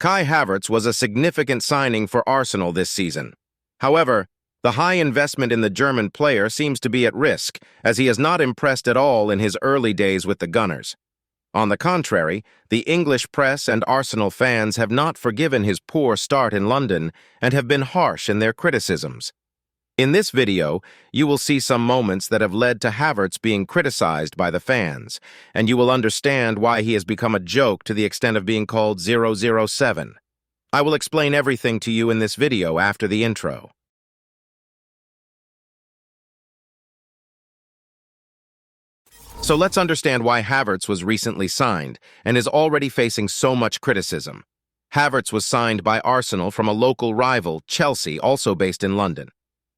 Kai Havertz was a significant signing for Arsenal this season. However, the high investment in the German player seems to be at risk, as he has not impressed at all in his early days with the Gunners. On the contrary, the English press and Arsenal fans have not forgiven his poor start in London and have been harsh in their criticisms. In this video, you will see some moments that have led to Havertz being criticized by the fans, and you will understand why he has become a joke to the extent of being called 007. I will explain everything to you in this video after the intro. So let's understand why Havertz was recently signed and is already facing so much criticism. Havertz was signed by Arsenal from a local rival, Chelsea, also based in London.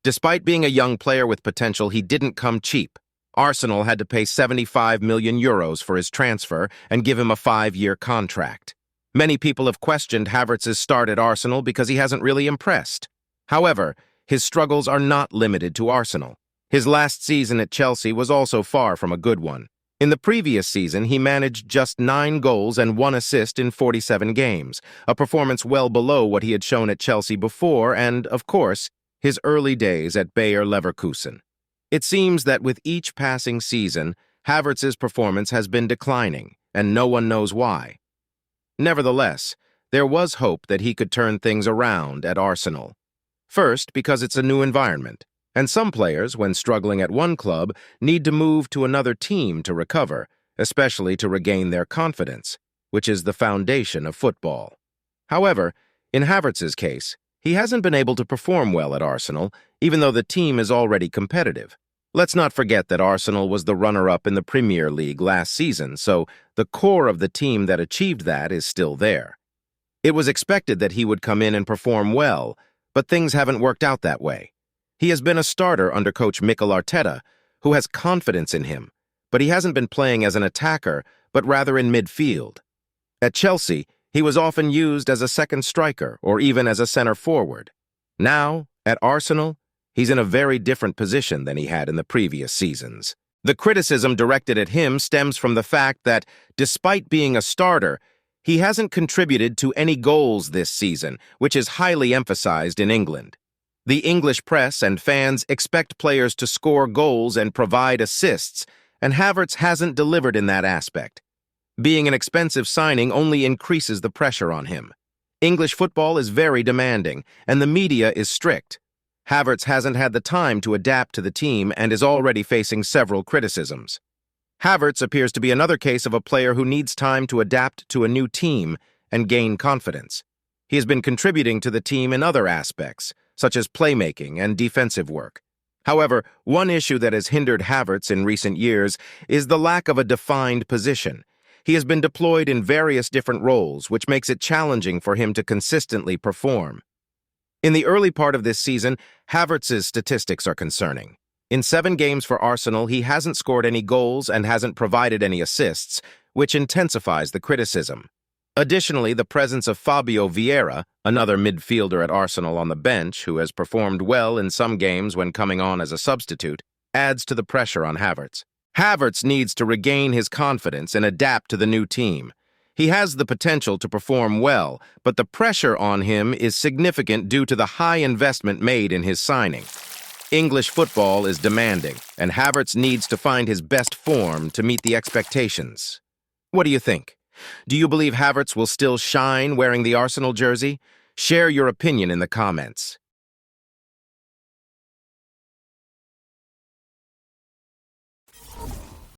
Despite being a young player with potential, he didn't come cheap. Arsenal had to pay €75 million for his transfer and give him a 5-year contract. Many people have questioned Havertz's start at Arsenal because he hasn't really impressed. However, his struggles are not limited to Arsenal. His last season at Chelsea was also far from a good one. In the previous season, he managed just 9 goals and 1 assist in 47 games, a performance well below what he had shown at Chelsea before and, of course, his early days at Bayer Leverkusen. It seems that with each passing season, Havertz's performance has been declining, and no one knows why. Nevertheless, there was hope that he could turn things around at Arsenal. First, because it's a new environment, and some players, when struggling at one club, need to move to another team to recover, especially to regain their confidence, which is the foundation of football. However, in Havertz's case, he hasn't been able to perform well at Arsenal, even though the team is already competitive. Let's not forget that Arsenal was the runner-up in the Premier League last season, so the core of the team that achieved that is still there. It was expected that he would come in and perform well, but things haven't worked out that way. He has been a starter under coach Mikel Arteta, who has confidence in him, but he hasn't been playing as an attacker, but rather in midfield. At Chelsea, he was often used as a second striker or even as a center forward. Now, at Arsenal, he's in a very different position than he had in the previous seasons. The criticism directed at him stems from the fact that, despite being a starter, he hasn't contributed to any goals this season, which is highly emphasized in England. The English press and fans expect players to score goals and provide assists, and Havertz hasn't delivered in that aspect. Being an expensive signing only increases the pressure on him. English football is very demanding, and the media is strict. Havertz hasn't had the time to adapt to the team and is already facing several criticisms. Havertz appears to be another case of a player who needs time to adapt to a new team and gain confidence. He has been contributing to the team in other aspects, such as playmaking and defensive work. However, one issue that has hindered Havertz in recent years is the lack of a defined position. He has been deployed in various different roles, which makes it challenging for him to consistently perform. In the early part of this season, Havertz's statistics are concerning. In 7 games for Arsenal, he hasn't scored any goals and hasn't provided any assists, which intensifies the criticism. Additionally, the presence of Fabio Vieira, another midfielder at Arsenal on the bench who has performed well in some games when coming on as a substitute, adds to the pressure on Havertz. Havertz needs to regain his confidence and adapt to the new team. He has the potential to perform well, but the pressure on him is significant due to the high investment made in his signing. English football is demanding, and Havertz needs to find his best form to meet the expectations. What do you think? Do you believe Havertz will still shine wearing the Arsenal jersey? Share your opinion in the comments.